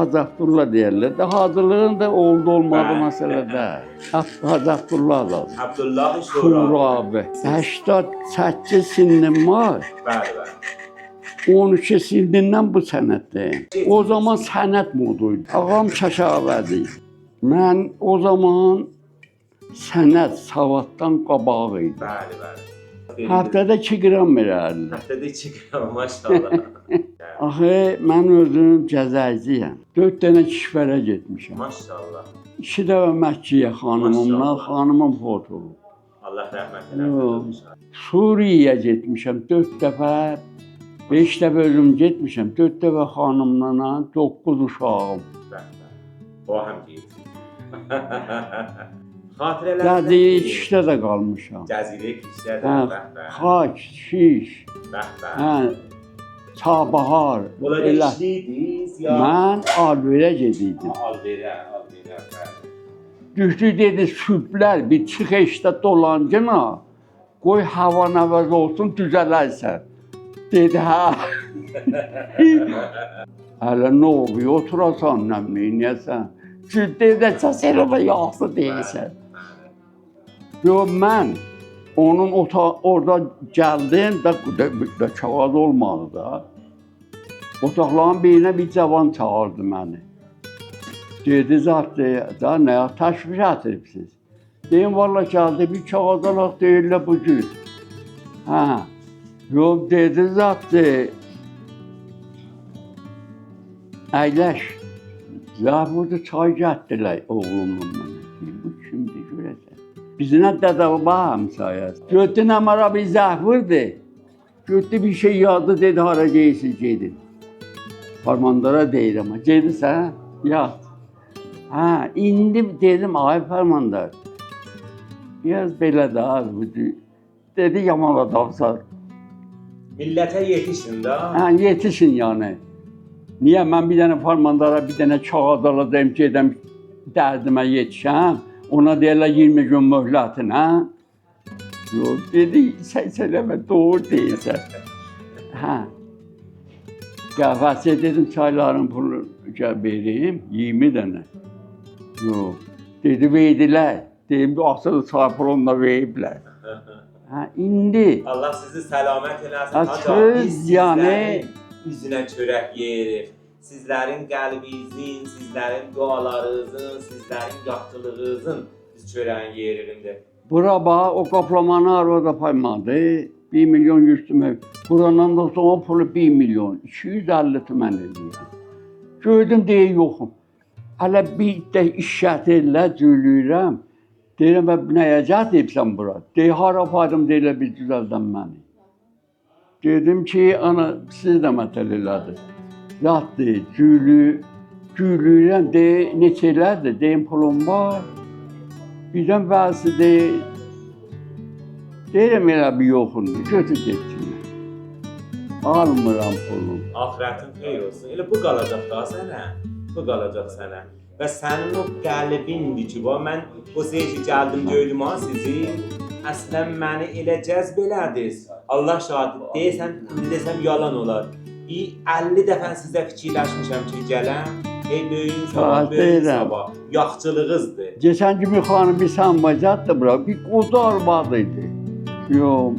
Hacı Abdullah deyirlər də, Hacılığın da oldu olmadı məsələdə. Hacı Abdullah da. Abdullah Şurabi. 88 sinnim var. Bəli, bəli. 12 sindindən bu sənətdəyim. O zaman sənət moduydu. Ağam Şəşavədi. Mən o zaman sənət, savaddan qabaq idi. Bəli, bəli. Həftədə 2 qram verərdi. Həftədə 2 qram, maşallah. Axı, mən özüm cəzəyciyəm. 4 dənə kişvərə getmişəm. Maşallah. 2 dəfə Məkkiyə xanımımla, Maşallah. xanımım fot olub. Allah rəhmət eləsin. Suriyaya getmişəm 4 dəfə, 5 dəfə özüm getmişəm, 4 dəfə xanımla, 9 uşağım. Bəli, o həm deyil. Xatirələr. Cəzirə kişdə də qalmışam. Cəzirə kişdə də, bəli. Xaç, şiş, Çabahar. Bunlar işliydiniz ya? Mən Alverə gediydim. Alverə, bəli. Düşdü dedi, süblər bir çıx eşdə dolancına, qoy havan əvəz olsun, düzələrsən. Dedi, hə. Hələ nə olub, oturasan, nə neynəyəsən? Dedi, sən ona yaxşı deyilsən. Yox, mən onun orada gəldim də kağız olmadı da. Otaqların birinə bir cavan çağırdı məni. Dedi, zat da nə təşviş ətiribsiz? Deyim, valla gəldi, bir kağız alaq deyirlər bu cür. Hə, yox, dedi, zat əyləş. Zəhvurda çay gətdilər oğlumla mənə. Bu kimdir görəsən? Bizimlə dədəbaba həmsayəsi. Götdü nəmara bir zəhvurdur. Götdü bir şey yazdı, dedi, hara geysiz gedin. Farmandara deyir ama, gedirsən, yat. Hə, indi dedim, ay Farmandar, biraz belə də az budur. Dedi, yaman adamsan. Millətə yetişin də. Hə, yetişin yəni. Niyə mən bir dənə Farmandara bir dənə kağız alacağım, gedəm dərdimə yetişəm, ona deyirlər 20 gün möhlətin, hə? Yox, dedi, sən eləmə, doğru deyirsən. Hə. Qəhvəçiyə dedim, çayların pulunu verim, 20 dənə. Yox, dedi, verdilər. Dedim, asılı çay pulunu da veriblər. Hə, indi. Allah sizi səlamət eləsin. Hacı, biz sizlərin üzünə çörək yeyirik. Sizlərin qəlbinizin, sizlərin dualarınızın, sizlərin yaxşılığınızın biz çörəyin yerində. Bura bax, o qaplamanı arvada paymadı. 1 milyon 100 tümək. Buranın da son pulu 1 milyon. 250 tümən edir. Gördüm, deyir, yoxum. Hələ bir də işət elə, cüylüyürəm. Deyirəm, nəyəcət deyibsən bura? Deyir, hara paydım, deyirlər, bir düzəldən məni. Dedim ki, ana, siz də mətəl elədir. Yatdır, cüylüyürəm, deyir, neçə elədir? Deyim, pulum var. Birdən vəzi deyir, deyirəm, elə bir yoxundur, götür getsin. Almıram pulum. Axirətin xeyr olsun. Elə bu qalacaq da sənə. Bu qalacaq sənə. Və sənin o qəlbindir ki, mən o seyki gəldim, gördüm ha sizi. Əslən məni elə cəzb elədiniz. Allah şahid, deyəsən, desəm yalan olar. 50 dəfə sizə fikirləşmişəm ki, gələm. Ey böyüyün sabah, böyüyün sabah. Yaxçılığızdır. Geçen gün xanım bir sanmacadı bura, bir qozu arvadıydı. Yox,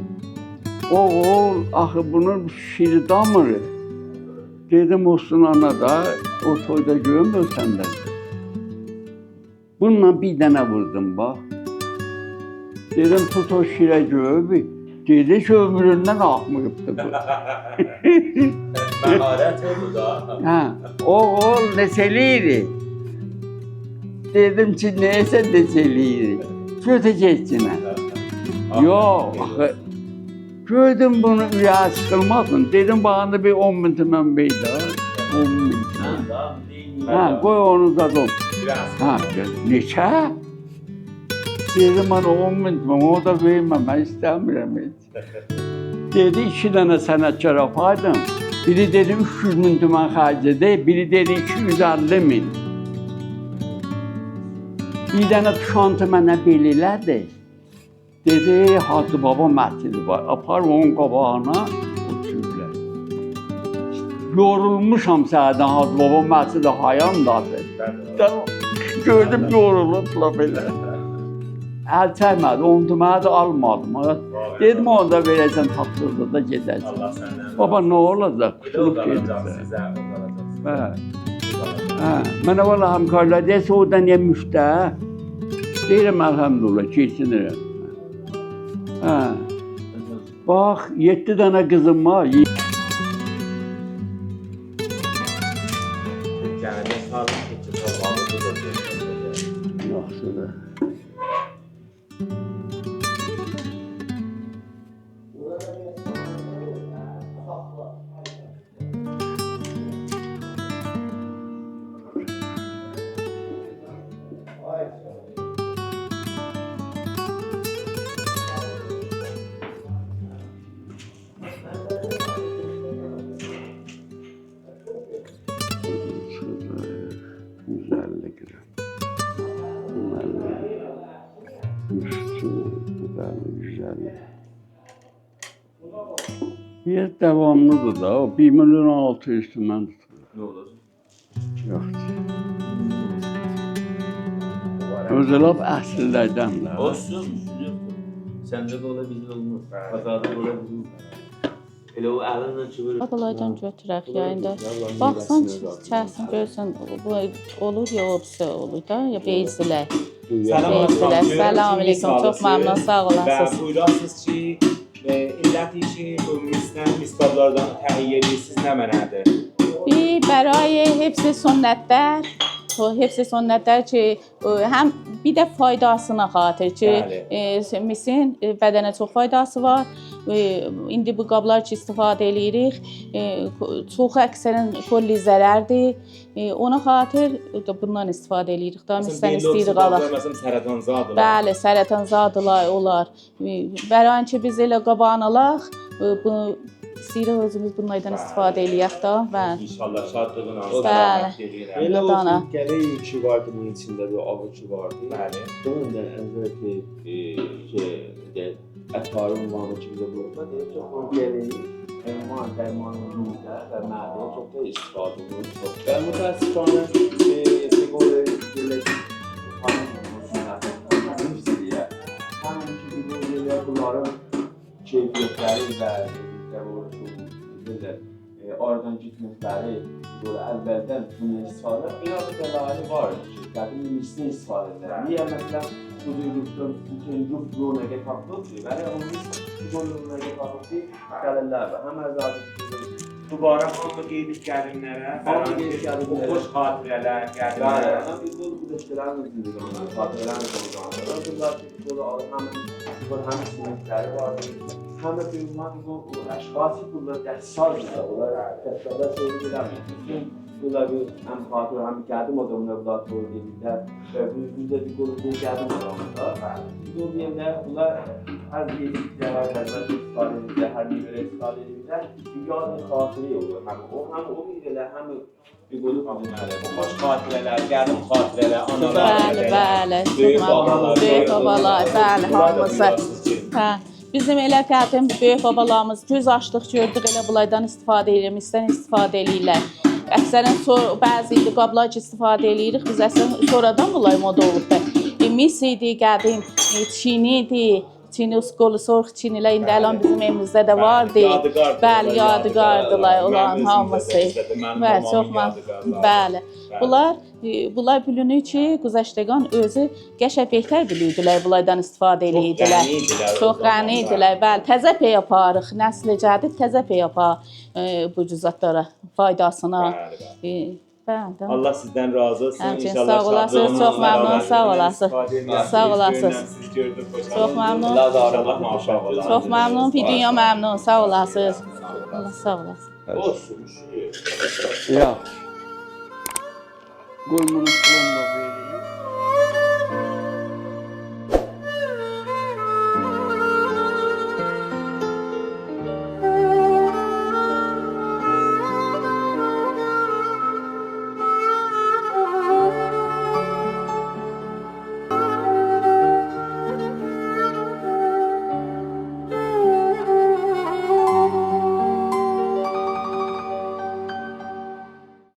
oğul, axı bunun şiri damır. Dedim, olsun ana da, o toyda görmür səndən. Bununla bir dənə vurdum, bax. Dedim, tut o şirə görmür. Dedi ki, ömründən axmayıbdır bu. Məharət oldu da. Hə, oğul neçəliydi? Dedim ki, neysə neçəliydi? Götür getsinə. Yox, axı, gördüm bunu ürəyə sıxılmasın. Dedim, bağında bir 10 bin tümən beydə. 10 bin tümən. Hə, qoy onu da dom. Hə, neçə? Dedim, bana 10 bin tümən, o da verməm, mən istəmirəm heç. Dedi, 2 dənə sənətkar yapaydım. Biri dedi 300 bin tümən xərcədi, biri dedi 250 min. Bir dənə tuşantı mənə belirlədi. Dedi, Hacı Baba mətili var, apar onun qabağına otururlar. yorulmuşam səhərdən Hacı baba məscidə hayamdadır. Gördüm yorulubla belə. Əl çəkmədi, onu mənə də almadım. Dedim onu da verəcəm tapşırdı da gedəcəm. Allah səndən. Baba nə olacaq? Tutulub Qalacaq gedəcək. sizə, qalacaq. Mənə valla həmkarlar deyəsə oradan yemişdə. Deyirəm əlhəmdülillah, keçinirəm. Bax, 7 dənə qızım var. Gələcək sağlıq keçir, sağlıqlı da deyir. Yaxşıdır. Güzellik. Üstü, güzellik. Bir devamlıdır da, o 1.600.000 mən tutur. Nə olur? Yoxdur. Özü laf əsllərdən də. Olsun, yoxdur. Səndə də ola bilir olmaz. Bazarda da ola bilir. Elə o əlinlə çevir. Babalardan götürək yayında. Baxsan çəksin görsən bu olur ya opsiya olur da ya beyzilər. Salam aleyküm. Çox məmnun, sağ olasınız. Və buyurasınız ki, illəti ki, bu misbablardan təhiyyə edirsiniz nə mənədir? برای حفظ سنت‌در حفظ سنت‌در ki həm bir də faydasına xatir ki, misin bədənə çox faydası var. İndi bu qablar ki istifadə edirik, çox əksərən kolli zərərdir. Ona xatir bundan istifadə edirik. Da misdən istəyirik alaq. Məsələn, sərətanzadırlar. Bəli, sərətanzadırlar olar. Bərain ki biz elə qabağını alaq, bu istəyirik özümüz bunlardan istifadə eləyək da. İnşallah şadlığın Bəli. Elə o Dana. gələ ki vardı bunun içində bir avucu vardı. Bəli. Bunun da əvvəlki ətarın vardı ki bizə bu. Deyir ki, o gələyi dərmanın yolda və mədə çox da istifadə olunur. Və mütəəssifانه sigorta birləşik həmin ki bunların keyfiyyətləri və oradan gitməkləri böyle əvvəldən bunu istifadə biraz dəlali var ki, qədim misli istifadə edirlər. Niyə məsələn bu cür ruh yoluna tapılır və onun yoluna tapılır gəlirlər və həm əzadı Mübarək hamı qeydib gəlinlərə, xoş xatirələr gəlinlərə. Biz bu döşkələrin üzrüdür, xatirələrin üzrüdür. Həmin sinirləri vardır. Həm də bu əşxası bunlar dəstsaldır. Onlar dəstsalda söylü biləmir. Bunlar bir həm xatir, həm qədim adamlar bunlar toy edirlər. Bizdə bir qolu bir qədim adamlar. Biz o deyəndə bunlar hər yedikdə, hər istifadə edirlər, hər bir belə istifadə edirlər. Dünyanın xatiri olur. Həm o bilirlər, həm bir qolu qabınlar. Xoş xatirələr, qədim xatirələr, analar. Bəli, bəli. Böyük babalar, bəli, hamısı. Hə. Bizim elə qədim böyük babalarımız göz açdıq, gördük elə bunlardan istifadə edirlər, misdən istifadə edirlər. Əksərən bəzi qablar ki istifadə edirik, biz əslən sonradan bunlar moda olub da. Mis idi, qədim, çini idi, çini qolu sorx çinilər indi əlan bizim evimizdə də vardı. Bəli, yadigardılar olan hamısı. Bəli, çox bəli. Bunlar bilünür ki, Güzəştəgan özü qəşəng behter bilirdilər, bunlardan istifadə edirdilər. Çox qəni idilər, bəli. Təzə pey yaparıq, nəsl cədid təzə pey yapar bu cüzatlara, faydasına. Allah sizdən razı olsun. İnşallah sağ olasınız, çox məmnun, sağ olasınız. Sağ olasınız. Çox məmnun. Çox məmnun, videoya məmnun, sağ olasınız. Allah sağ olasın. olsun. Ya. Qoymunuz qolunda verir.